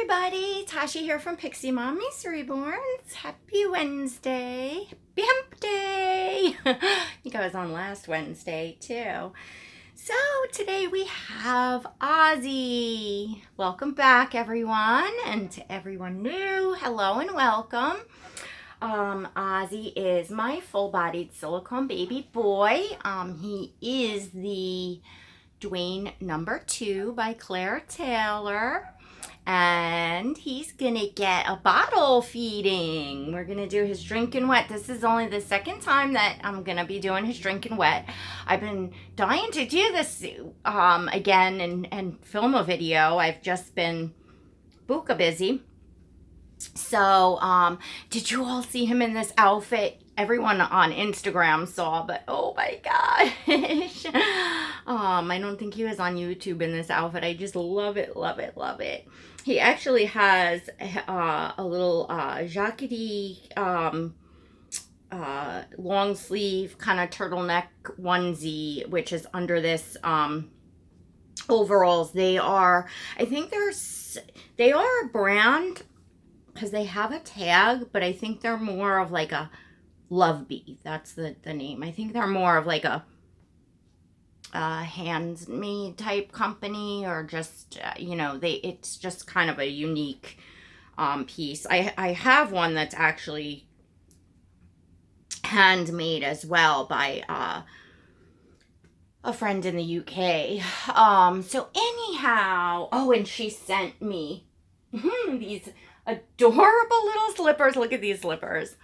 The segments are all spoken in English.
everybody, Tasha here from Pixie Mommy's Reborns. Happy Wednesday. Happy Hump Day. I think I was on last Wednesday too. So today we have Ozzy. Welcome back everyone, and to everyone new, hello and welcome. Ozzy is my full-bodied silicone baby boy. He is the Dwayne #2 by Claire Taylor. And he's gonna get a bottle feeding. We're gonna do his drinking wet. This is only the second time that I'm gonna be doing his drinking wet. I've been dying to do this again and film a video. I've just been buka busy. So did you all see him in this outfit? Everyone on Instagram saw, but oh my gosh. I don't think he was on YouTube in this outfit. I just love it, love it, love it. He actually has a little jackety long sleeve kind of turtleneck onesie, which is under this overalls. They are, I think they are a brand because they have a tag, but I think they're more of like a Love Bee. That's the name. I think they're more of like a handmade type company, or just it's just kind of a unique piece. I have one that's actually handmade as well by a friend in the UK. So anyhow, oh, and she sent me these adorable little slippers. Look at these slippers.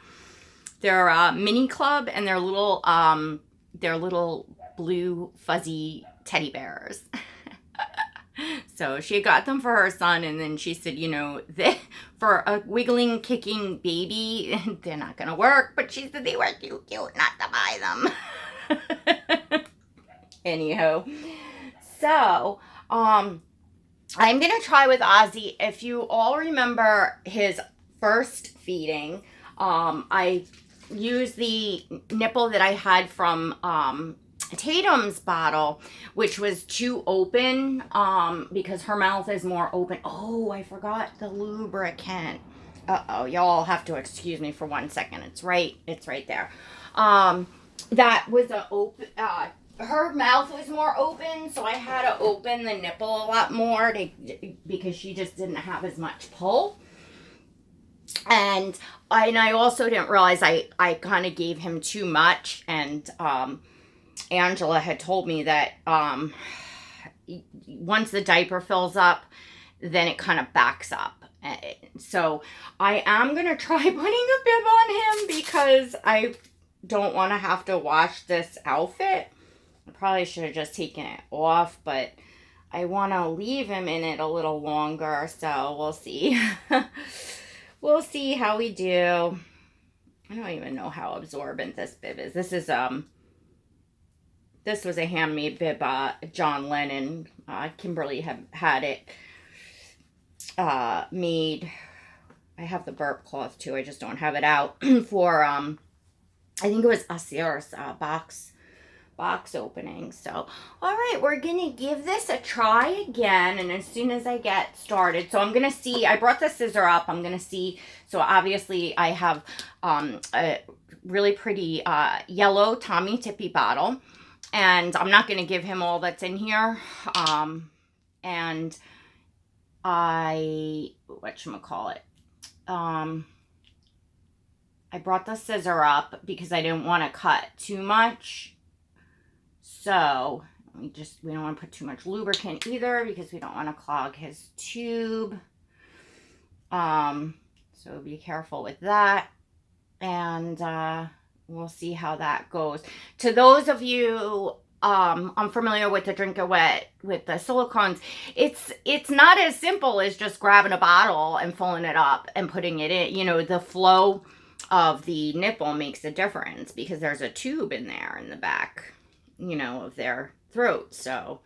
They're Mini Club, and they're little blue fuzzy teddy bears. So she got them for her son, and then she said, for a wiggling, kicking baby, they're not gonna work, but she said they were too cute not to buy them. Anyhow, so I'm gonna try with Ozzy. If you all remember his first feeding, I used the nipple that I had from Tatum's bottle, which was too open, because her mouth is more open. Oh, I forgot the lubricant. Uh-oh, y'all have to excuse me for 1 second. It's right there. That was a open, her mouth was more open, so I had to open the nipple a lot more because she just didn't have as much pull. And I also didn't realize I kind of gave him too much, and Angela had told me that once the diaper fills up, then it kind of backs up. So I am going to try putting a bib on him because I don't want to have to wash this outfit. I probably should have just taken it off, but I want to leave him in it a little longer, so we'll see. We'll see how we do. I don't even know how absorbent this bib is. This was a handmade bib, John Lennon. Kimberly had it made. I have the burp cloth too. I just don't have it out for I think it was Ozzy's box opening. So all right, we're gonna give this a try again, and as soon as I get started, so I'm gonna see, I brought the scissor up, I'm gonna see. So obviously I have a really pretty yellow Tommy Tippy bottle, and I'm not gonna give him all that's in here. And I brought the scissor up because I didn't want to cut too much. So we don't want to put too much lubricant either because we don't want to clog his tube. So be careful with that. And we'll see how that goes. To those of you unfamiliar with the Drink It Wet with the silicones, it's not as simple as just grabbing a bottle and filling it up and putting it in. The flow of the nipple makes a difference because there's a tube in there in the back, of their throat. So,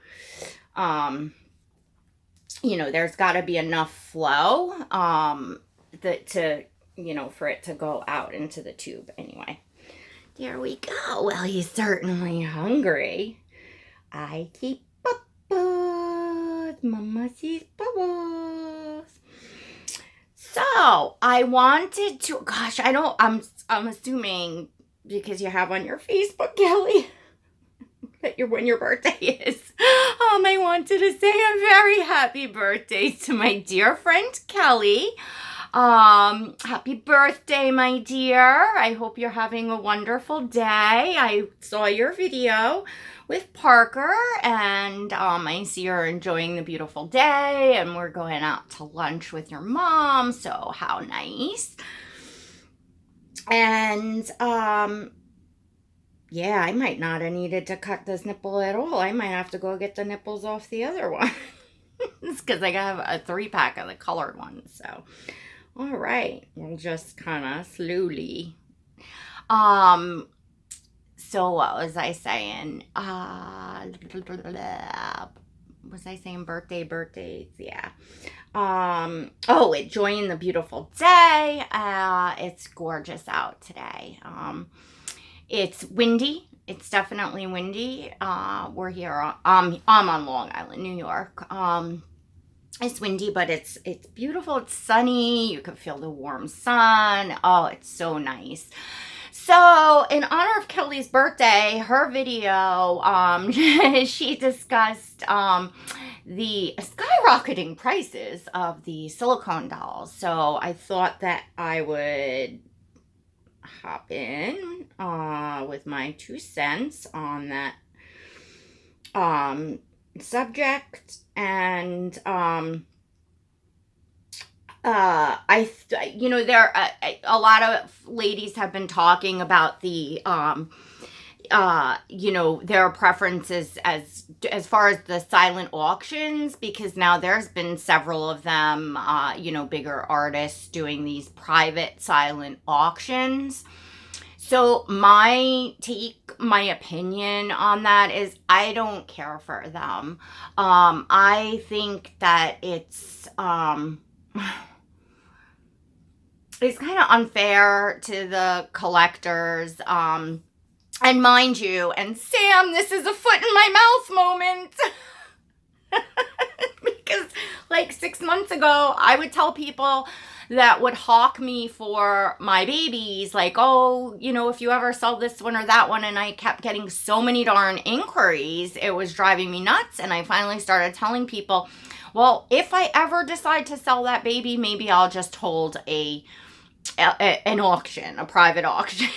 there's got to be enough flow, for it to go out into the tube. Anyway, there we go. Well, he's certainly hungry. I keep bubbles. Mama sees bubbles. I wanted to, gosh, I'm assuming because you have on your Facebook, Kelly, that when your birthday is. I wanted to say a very happy birthday to my dear friend Kelly. Happy birthday, my dear. I hope you're having a wonderful day. I saw your video with Parker, and I see you're enjoying the beautiful day, and we're going out to lunch with your mom, so how nice. And yeah, I might not have needed to cut this nipple at all. I might have to go get the nipples off the other one. It's because I have a 3-pack of the colored ones. So, all right, we'll just kind of slowly. So what was I saying? Was I saying birthdays? Yeah. Enjoying the beautiful day. It's gorgeous out today. It's windy. It's definitely windy. We're here. I'm on Long Island, New York. It's windy, but it's beautiful. It's sunny. You can feel the warm sun. Oh, it's so nice. So, in honor of Kelly's birthday, her video, she discussed the skyrocketing prices of the silicone dolls. So, I thought that I would hop in with my 2 cents on that subject. And there a lot of ladies have been talking about the their preferences as far as the silent auctions, because now there's been several of them, bigger artists doing these private silent auctions. So my opinion on that is I don't care for them. I think that it's kind of unfair to the collectors. And mind you, and Sam, this is a foot in my mouth moment. Because like 6 months ago, I would tell people that would hawk me for my babies, like, oh, if you ever sell this one or that one, and I kept getting so many darn inquiries, it was driving me nuts. And I finally started telling people, well, if I ever decide to sell that baby, maybe I'll just hold an auction, a private auction.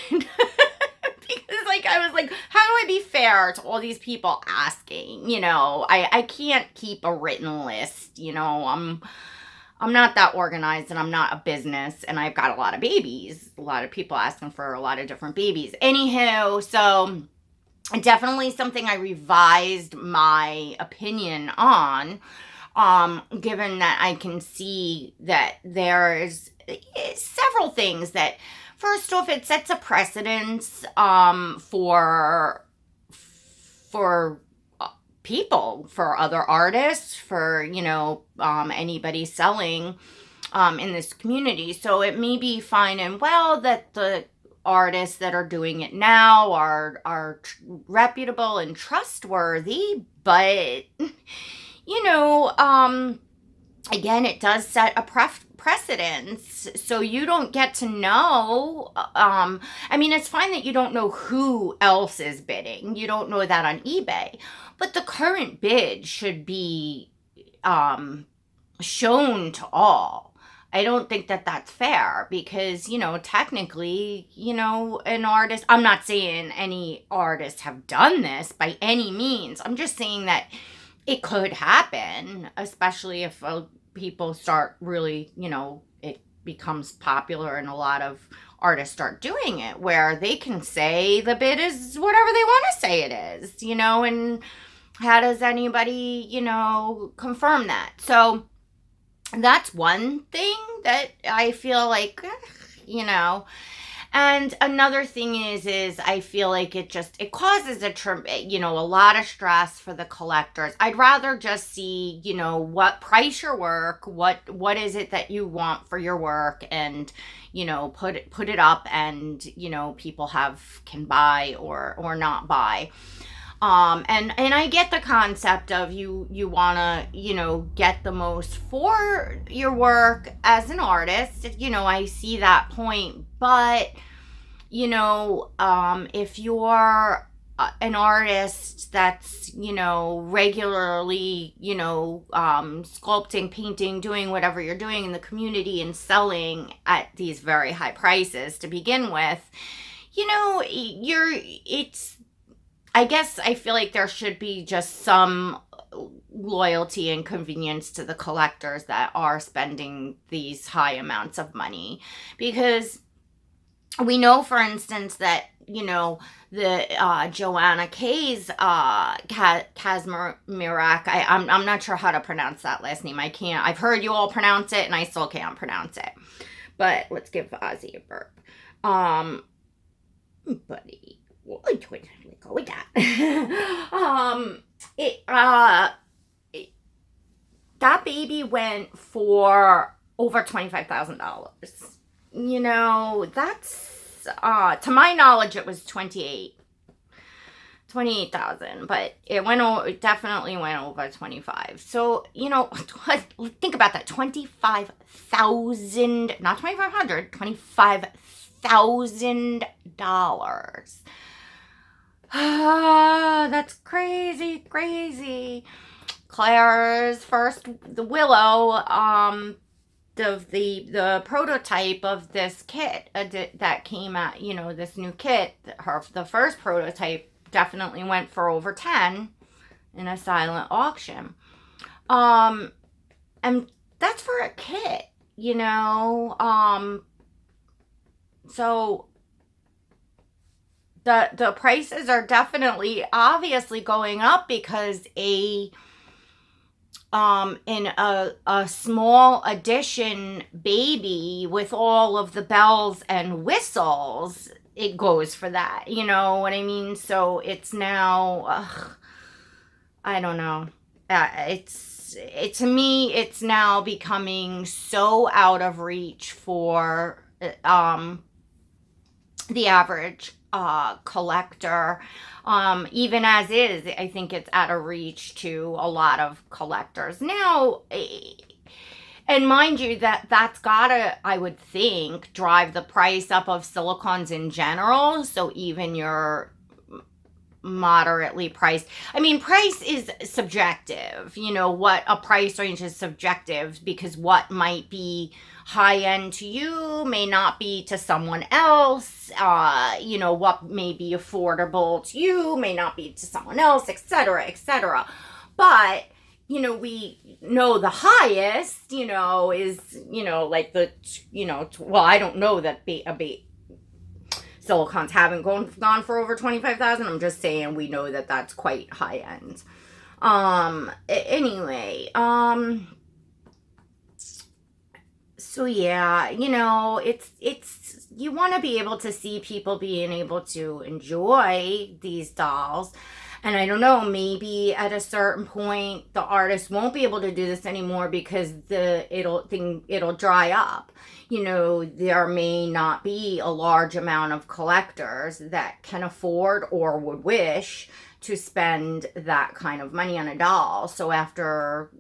Because I was like, how do I be fair to all these people asking? I can't keep a written list. I'm not that organized, and I'm not a business, and I've got a lot of babies, a lot of people asking for a lot of different babies. Anywho, so definitely something I revised my opinion on, given that I can see that there's several things that, first off, it sets a precedence for people, for other artists, for anybody selling in this community. So it may be fine and well that the artists that are doing it now are reputable and trustworthy, but again, it does set a precedence, so you don't get to know. It's fine that you don't know who else is bidding. You don't know that on eBay, but the current bid should be shown to all. I don't think that that's fair, because technically, an artist, I'm not saying any artists have done this by any means. I'm just saying that it could happen, especially if people start really, it becomes popular and a lot of artists start doing it, where they can say the bid is whatever they want to say it is, and how does anybody, confirm that? So that's one thing that I feel like, And another thing is I feel like it causes a lot of stress for the collectors. I'd rather just see, what price your work, what is it that you want for your work, and, put it up, and, people can buy or not buy. And I get the concept of you want to, get the most for your work as an artist. I see that point, but if you're an artist that's, regularly, sculpting, painting, doing whatever you're doing in the community and selling at these very high prices to begin with, I guess I feel like there should be just some loyalty and convenience to the collectors that are spending these high amounts of money, because we know, for instance, that the Joanna K's Kazmierak. I'm not sure how to pronounce that last name. I can't. I've heard you all pronounce it, and I still can't pronounce it. But let's give Ozzy a burp. Buddy, we'll go with that. That baby went for over $25,000. That's to my knowledge, it was 28,000, but it definitely went over 25. So, think about that. 25,000, not 2,500, $25,000. That's crazy. Claire's first, the Willow, the prototype of this kit that came out, this new kit, the first prototype definitely went for over 10 in a silent auction. And that's for a kit, so the prices are definitely obviously going up because in a small edition baby with all of the bells and whistles, it goes for that. You know what I mean? So it's now, I don't know. To me, it's now becoming so out of reach for the average collector. Even as is, I think it's out of reach to a lot of collectors now. And mind you, that's gotta, I would think, drive the price up of silicones in general. So even your moderately priced, price is subjective. What a price range is subjective, because what might be high end to you may not be to someone else. What may be affordable to you may not be to someone else, etc., etc. But we know the highest, is, like the, well, I don't know that silicones haven't gone for over 25,000. I'm just saying we know that that's quite high end. Anyway, so yeah, it's you want to be able to see people being able to enjoy these dolls. And I don't know, maybe at a certain point the artist won't be able to do this anymore because it'll dry up. There may not be a large amount of collectors that can afford or would wish to spend that kind of money on a doll. So after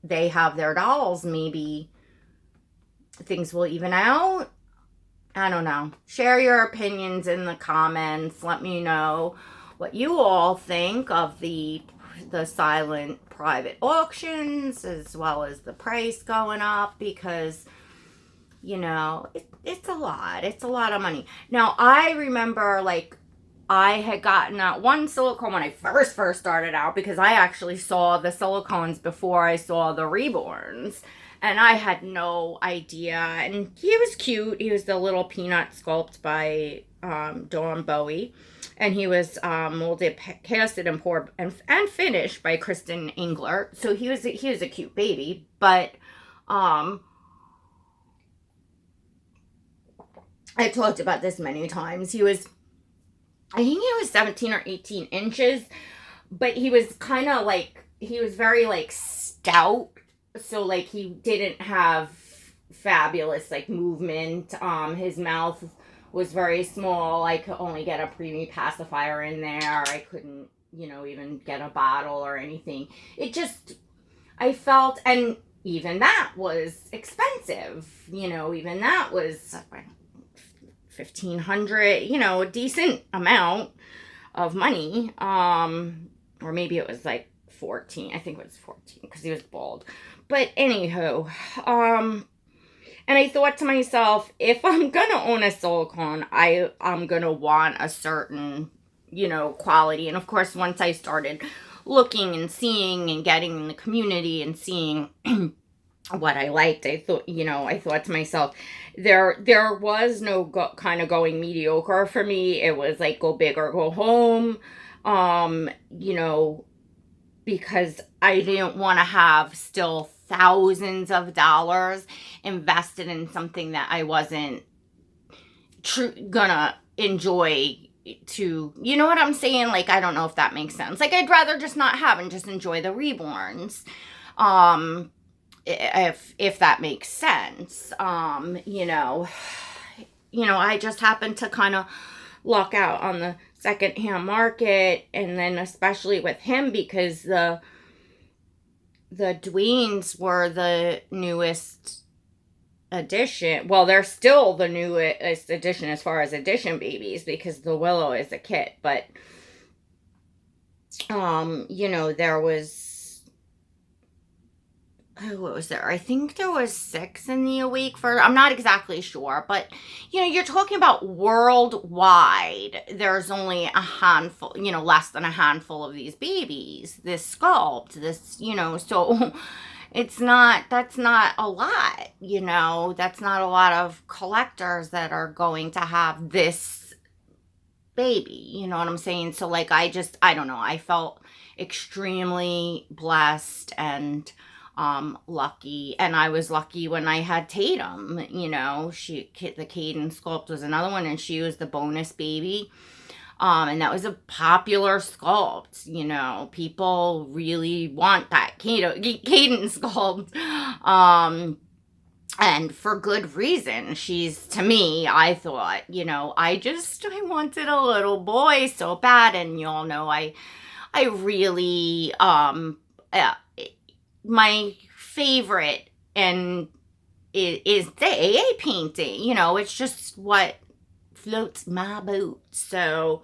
they have their dolls, maybe things will even out. I don't know. Share your opinions in the comments. Let me know what you all think of the silent private auctions, as well as the price going up, because it's a lot of money. Now I remember, I had gotten that one silicone when I first started out, because I actually saw the silicones before I saw the reborns, and I had no idea. And he was cute. He was the little peanut sculpt by Dawn Bowie. And he was molded, casted, and poured, and finished by Kristen Engler. So he was a cute baby. But I talked about this many times. I think he was 17 or 18 inches. But he was kind of he was very stout. So he didn't have fabulous movement. His mouth was very small. I could only get a preemie pacifier in there. I couldn't, even get a bottle or anything. It just, I felt, and even that was expensive. Even that was 1,500, a decent amount of money. Or maybe it was like 14. I think it was 14 because he was bald. But anywho, and I thought to myself, if I'm gonna own a silicone, I'm gonna want a certain, quality. And of course, once I started looking and seeing and getting in the community and seeing what I liked, I thought to myself, there was no kind of going mediocre for me. It was like go big or go home, because I didn't want to have still thousands of dollars invested in something that I wasn't gonna enjoy to, you know what I'm saying? Like, I don't know if that makes sense. Like, I'd rather just not have and just enjoy the reborns. If that makes sense. I just happened to kind of luck out on the secondhand market, and then especially with him because the Dwaynes were the newest edition. Well, they're still the newest edition as far as edition babies because the Willow is a kit, but there was, what was there? I think there was 6 in the week for, I'm not exactly sure, but you're talking about worldwide. There's only a handful, less than a handful of these babies, this sculpt, this, so that's not a lot, that's not a lot of collectors that are going to have this baby, you know what I'm saying? So like, I don't know, I felt extremely blessed and lucky, and I was lucky when I had Tatum, the Caden sculpt was another one, and she was the bonus baby, and that was a popular sculpt, people really want that Caden sculpt, and for good reason. She's, to me, I thought, I wanted a little boy so bad, and y'all know I really, my favorite and is the AA painting. It's just what floats my boat. So,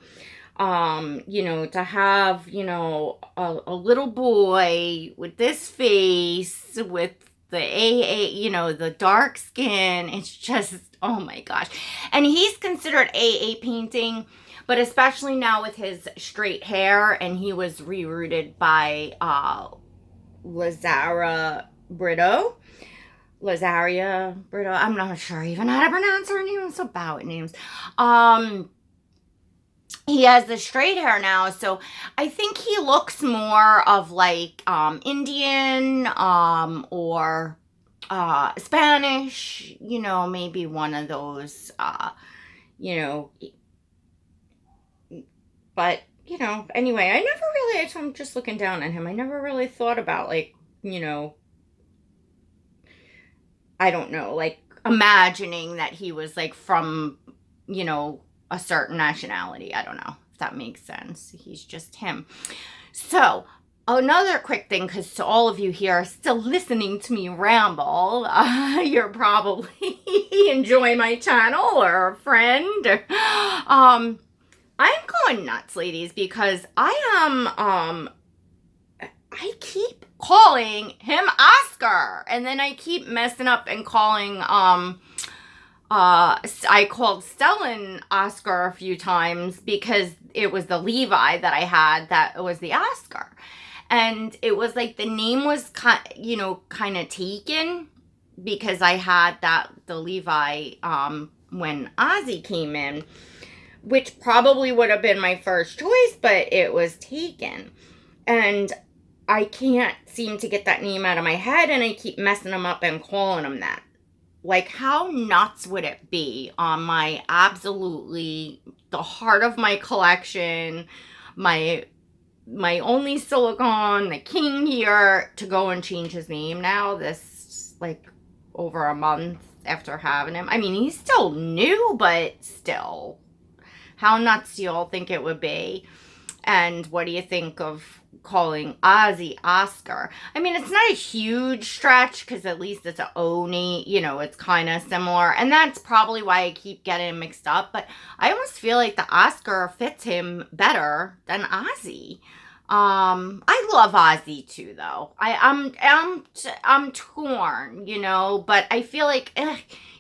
to have, a little boy with this face, with the AA, the dark skin, it's just, oh my gosh. And he's considered AA painting, but especially now with his straight hair, and he was rerouted by, Lazaria Brito. I'm not sure even how to pronounce her name. I'm so bad with names. He has the straight hair now, so I think he looks more of like Indian or Spanish. Maybe one of those. But anyway, I never really, I'm just looking down on him. I never really thought about, like, I don't know, like, imagining that he was, like, from, a certain nationality. I don't know if that makes sense. He's just him. So, another quick thing, because to all of you here are still listening to me ramble, you're probably enjoying my channel, or a friend, or, I'm going nuts, ladies, because I keep calling him Oscar, and then I keep messing up and calling, I called Stellan Oscar a few times because it was the Levi that I had that was the Oscar. And it was like the name was kind of taken because I had the Levi, when Ozzy came in, which probably would have been my first choice, but it was taken. And I can't seem to get that name out of my head, and I keep messing him up and calling him that. Like, how nuts would it be on my absolutely, the heart of my collection, my only silicone, the king here, to go and change his name now? This, like, over a month after having him. I mean, he's still new, but still. How nuts do you all think it would be? And what do you think of calling Ozzy Oscar? I mean, it's not a huge stretch because at least it's a Oni, you know, it's kind of similar. And that's probably why I keep getting mixed up. But I almost feel like the Oscar fits him better than Ozzy. I love Ozzy too, though. I'm torn, you know, but I feel like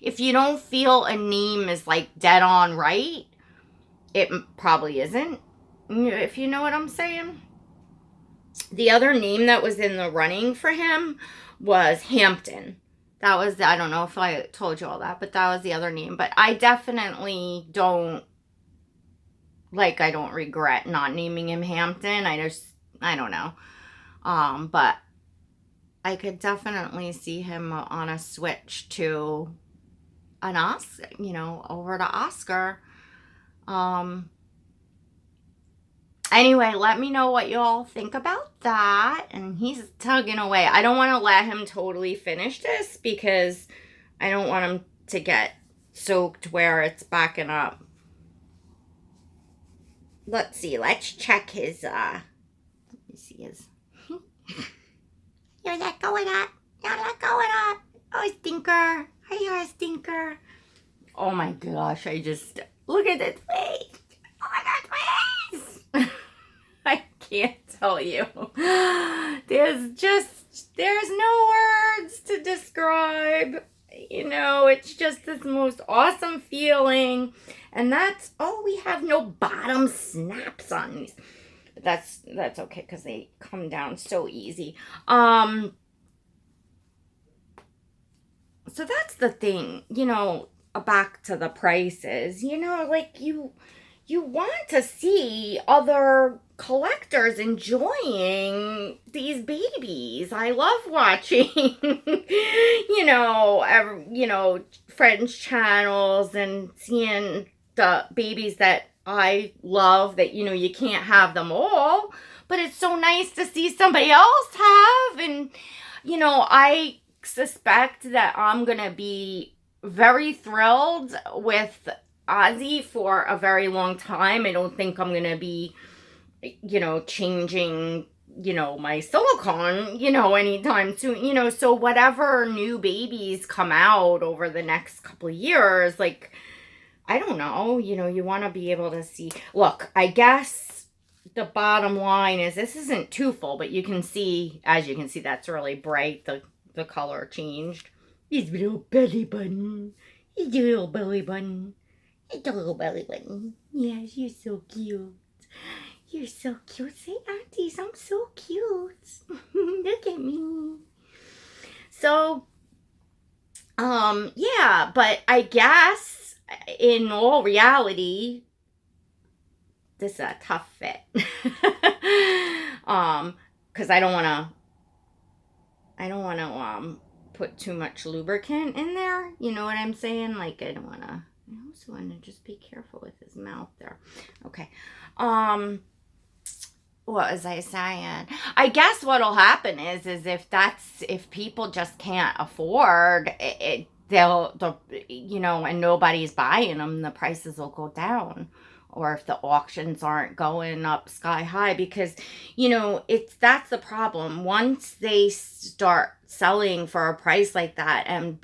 if you don't feel a name is like dead on right, it probably isn't. If you know what I'm saying. The other name that was in the running for him was Hampton. That was, I don't know if I told you all that, but that was the other name. But I definitely don't, like, I don't regret not naming him Hampton. I don't know. But I could definitely see him on a switch to an Oscar, you know, over to Oscar. Anyway, let me know what you all think about that. And he's tugging away. I don't want to let him totally finish this because I don't want him to get soaked where it's backing up. Let's see. Let's check his, let me see his. You're not going up. You're not going up. Oh, stinker. Are you a stinker? Oh my gosh. Look at this face. Oh my God, face. I can't tell you. There's no words to describe. You know, it's just this most awesome feeling. And we have no bottom snaps on these. But that's okay because they come down so easy. So that's the thing, you know, back to the prices, you know, like you want to see other collectors enjoying these babies. I love watching, friends' channels and seeing the babies that I love that, you know, you can't have them all, but it's so nice to see somebody else have. And, you know, I suspect that I'm going to be very thrilled with Ozzy for a very long time. I don't think I'm going to be, you know, changing, you know, my silicone, you know, anytime soon, you know, so whatever new babies come out over the next couple of years, like, I don't know, you know, you want to be able to see. Look, I guess the bottom line is this isn't too full, but you can see, as you can see, that's really bright. The color changed. His little belly button. His little belly button. It's a little belly button. Yes, you're so cute. You're so cute. Say, aunties, I'm so cute. Look at me. So, yeah, but I guess in all reality, this is a tough fit. Because I don't want to put too much lubricant in there. You know what I'm saying? Like, I also want to just be careful with his mouth there. Okay. What was I saying? I guess what'll happen is if people just can't afford it, they'll, you know, and nobody's buying them, the prices will go down. Or if the auctions aren't going up sky high, because, you know, that's the problem. Once they start selling for a price like that and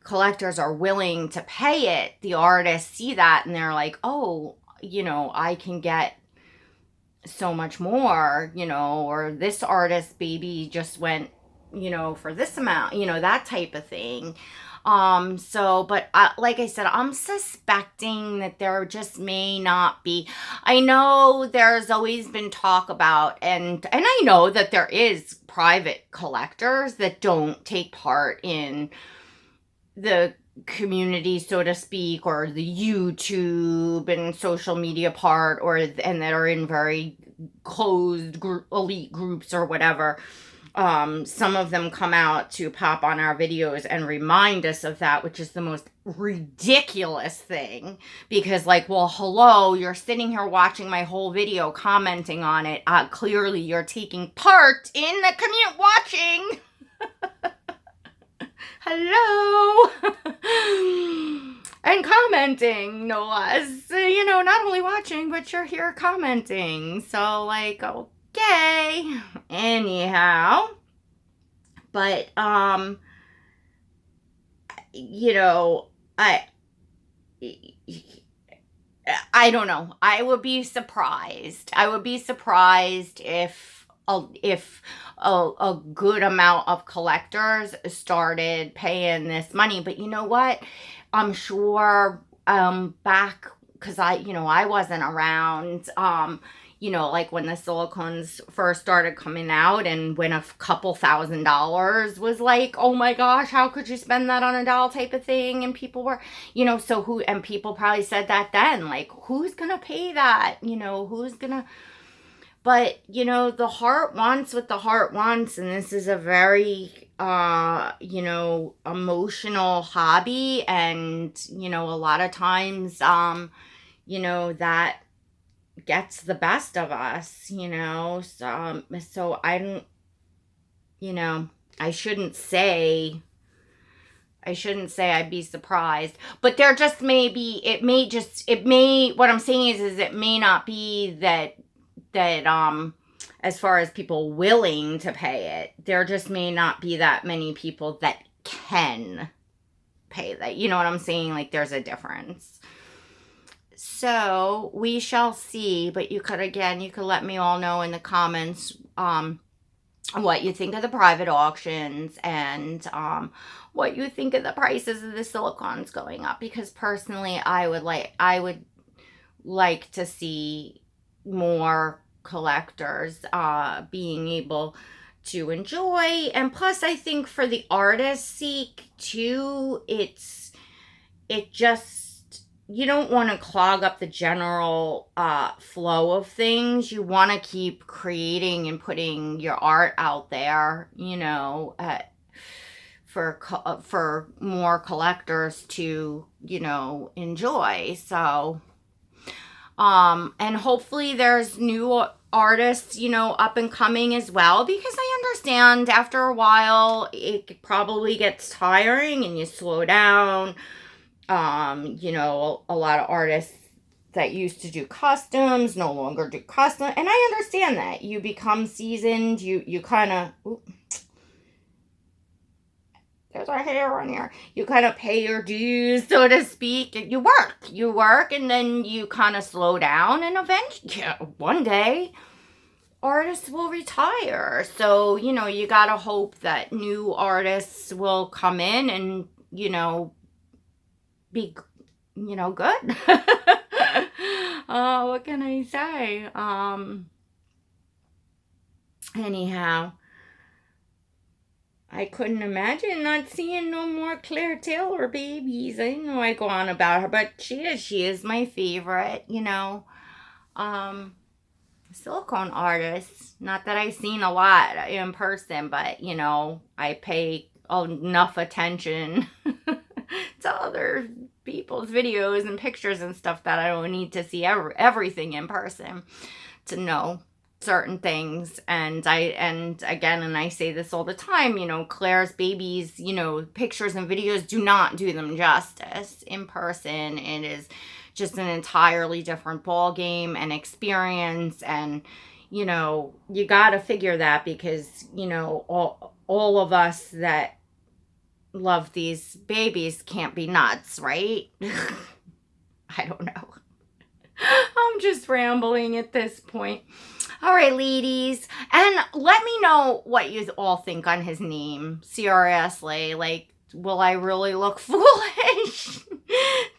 collectors are willing to pay it, the artists see that and they're like, oh, you know, I can get so much more, you know, or this artist baby just went, you know, for this amount, you know, that type of thing. But like I said, I'm suspecting that there just may not be. I know there's always been talk about, and I know that there is private collectors that don't take part in the community, so to speak, or the YouTube and social media part, and that are in very closed elite groups or whatever. Some of them come out to pop on our videos and remind us of that, which is the most ridiculous thing. Because, like, well, hello, you're sitting here watching my whole video, commenting on it. Clearly, you're taking part in the watching. Hello. And commenting, no less. Not only watching, but you're here commenting. So, like, okay. Anyhow. But, I don't know. I would be surprised. I would be surprised if a good amount of collectors started paying this money. But you know what? I'm sure back, because I wasn't around, like when the silicones first started coming out, and when a couple $1,000s was like, oh my gosh, how could you spend that on a doll type of thing? And people were, and people probably said that then, like, who's gonna pay that? Who's gonna, but the heart wants what the heart wants, and this is a very emotional hobby, and a lot of times that gets the best of us, so I don't, I shouldn't say I'd be surprised, but there just may be, what I'm saying is it may not be that as far as people willing to pay it, there just may not be that many people that can pay that. You know what I'm saying? Like, there's a difference. So we shall see, but you could let me all know in the comments what you think of the private auctions, and what you think of the prices of the silicones going up, because personally I would like to see more collectors being able to enjoy. And plus, I think for the artist's sake too, you don't want to clog up the general flow of things. You want to keep creating and putting your art out there, for more collectors to, enjoy. So, and hopefully there's new artists, up and coming as well, because I understand after a while it probably gets tiring and you slow down. A lot of artists that used to do customs no longer do custom, and I understand that. You become seasoned, you kind of, there's our hair on here. You kind of pay your dues, so to speak. You work, and then you kind of slow down, and eventually, one day, artists will retire. So, you gotta hope that new artists will come in and, be, good. What can I say? Anyhow, I couldn't imagine not seeing no more Claire Taylor babies. I know I go on about her, but she is my favorite, silicone artist. Not that I've seen a lot in person, but, I pay enough attention to other people's videos and pictures and stuff that I don't need to see everything in person to know certain things. And I say this all the time, Claire's babies, pictures and videos do not do them justice. In person, it is just an entirely different ball game and experience. And you gotta figure that, because all of us that love these babies can't be nuts, right? I don't know. I'm just rambling at this point. All right, ladies. And let me know what you all think on his name. Seriously. Like, will I really look foolish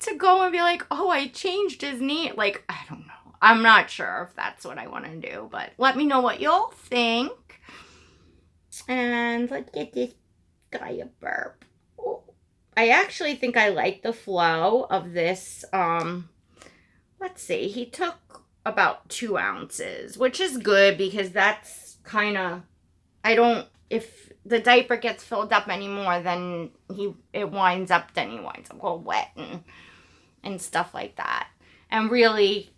to go and be like, oh, I changed his name? Like, I don't know. I'm not sure if that's what I want to do. But let me know what y'all think. And let's get this guy a burp. I actually think I like the flow of this. Let's see. He took about 2 ounces, which is good, because that's kind of, if the diaper gets filled up anymore, then it winds up all wet and stuff like that. And really,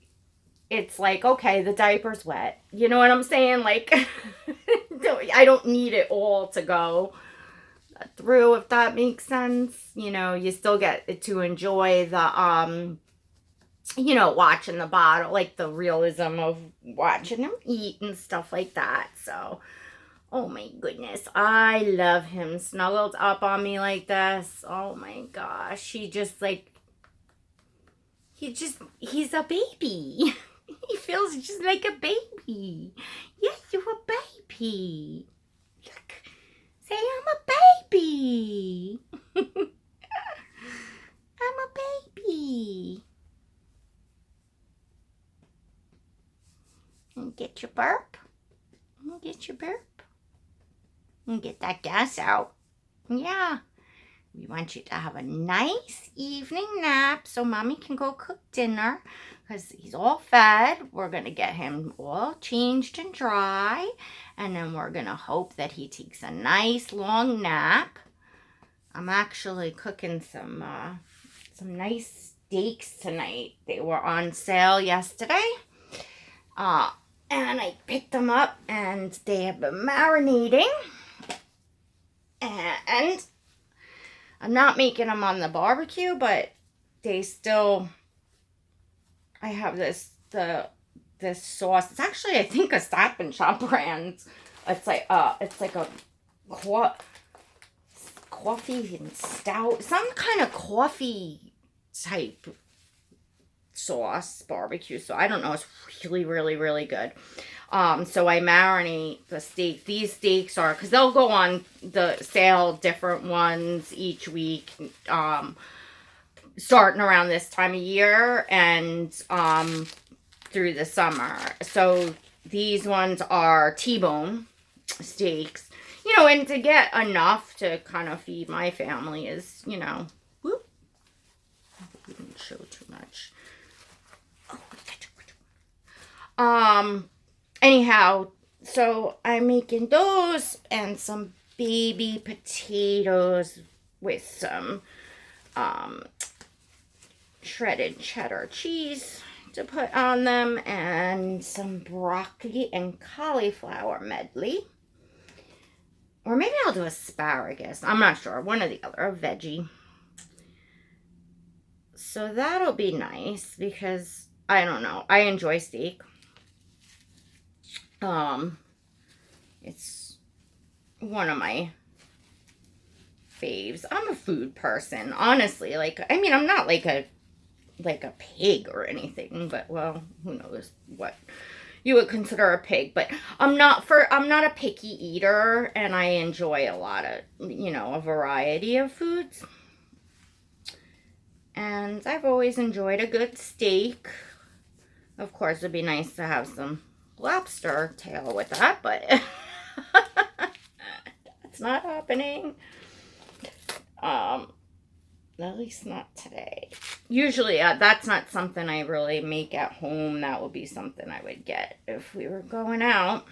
it's like, okay, the diaper's wet. You know what I'm saying? Like, I don't need it all to go. through, if that makes sense. You know, you still get to enjoy the, you know, watching the bottle, like the realism of watching him eat and stuff like that. So, oh my goodness, I love him snuggled up on me like this. Oh my gosh, he's a baby. He feels just like a baby. Yes, you're a baby. Look, say I'm a baby. I'm a baby. And get your burp. Get your burp. And get that gas out. Yeah. We want you to have a nice evening nap so Mommy can go cook dinner because he's all fed. We're going to get him all changed and dry. And then we're going to hope that he takes a nice long nap. I'm actually cooking some nice steaks tonight. They were on sale yesterday. And I picked them up and they have been marinating. And I'm not making them on the barbecue, but they still, I have this sauce. It's actually, I think, a Stop and Shop brand. It's like a coffee and stout, some kind of coffee type sauce, barbecue. So I don't know. It's really, really, really good. So I marinate the steak. These steaks are, because they'll go on the sale, different ones each week, starting around this time of year and through the summer. So these ones are T-bone steaks, you know, and to get enough to kind of feed my family is, you know, whoop. I hope we didn't show too much. Anyhow, so I'm making those and some baby potatoes with some shredded cheddar cheese to put on them and some broccoli and cauliflower medley. Or maybe I'll do asparagus. I'm not sure. One or the other. A veggie. So that'll be nice because I don't know. I enjoy steak. It's one of my faves. I'm a food person, honestly. Like, I mean, I'm not like a pig or anything, but well, who knows what you would consider a pig, but I'm not a picky eater, and I enjoy a lot of, you know, a variety of foods. And I've always enjoyed a good steak. Of course, it'd be nice to have some lobster tail with that, but that's not happening. At least not today. Usually, that's not something I really make at home. That would be something I would get if we were going out.